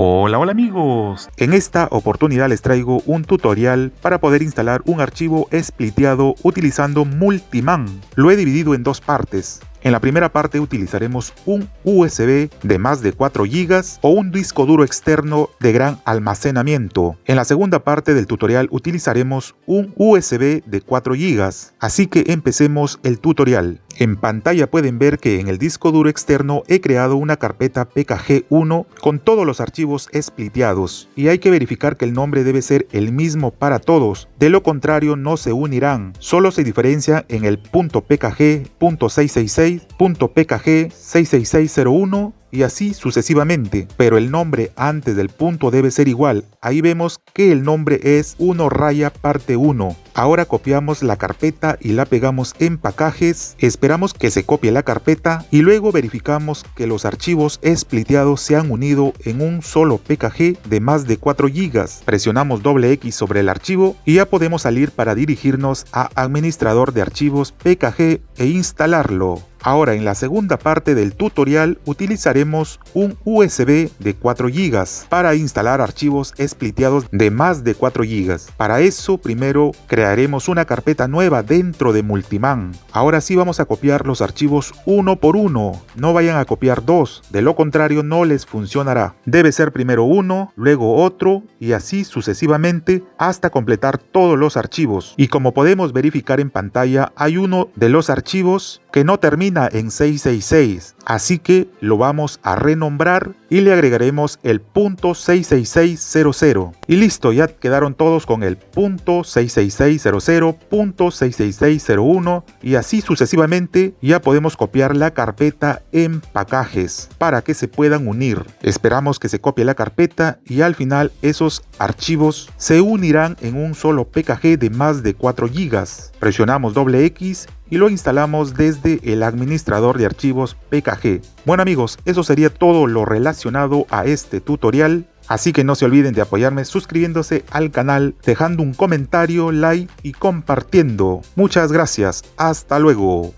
Hola amigos, en esta oportunidad les traigo un tutorial para poder instalar un archivo spliteado utilizando Multiman. Lo he dividido en dos partes. En la primera parte utilizaremos un USB de más de 4 GB o un disco duro externo de gran almacenamiento. En la segunda parte del tutorial utilizaremos un USB de 4 GB. Así que empecemos el tutorial. En pantalla pueden ver que en el disco duro externo he creado una carpeta pkg1 con todos los archivos spliteados y hay que verificar que el nombre debe ser el mismo para todos, de lo contrario no se unirán, solo se diferencia en el .pkg, .666, .pkg 66601 y así sucesivamente, pero el nombre antes del punto debe ser igual. Ahí vemos que el nombre es 1 raya parte 1. Ahora copiamos la carpeta y la pegamos en pacajes, esperamos que se copie la carpeta y luego verificamos que los archivos spliteados se han unido en un solo pkg de más de 4 GB. Presionamos doble X sobre el archivo y ya podemos salir para dirigirnos a administrador de archivos pkg e instalarlo. Ahora en la segunda parte del tutorial utilizaremos un USB de 4 GB para instalar archivos spliteados de más de 4 GB. Para eso primero crearemos una carpeta nueva dentro de Multiman. Ahora sí vamos a copiar los archivos uno por uno, no vayan a copiar dos, de lo contrario no les funcionará. Debe ser primero uno, luego otro y así sucesivamente hasta completar todos los archivos. Y como podemos verificar en pantalla hay uno de los archivos que no termina en 666, así que lo vamos a renombrar y le agregaremos el .66600 y listo, ya quedaron todos con el .66600, .66601 y así sucesivamente. Ya podemos copiar la carpeta en pacajes para que se puedan unir. Esperamos que se copie la carpeta y al final esos archivos se unirán en un solo pkg de más de 4 GB. Presionamos doble X y lo instalamos desde el administrador de archivos pkg. Bueno amigos, eso sería todo lo relacionado a este tutorial. Así que no se olviden de apoyarme suscribiéndose al canal, dejando un comentario, like y compartiendo. Muchas gracias, hasta luego.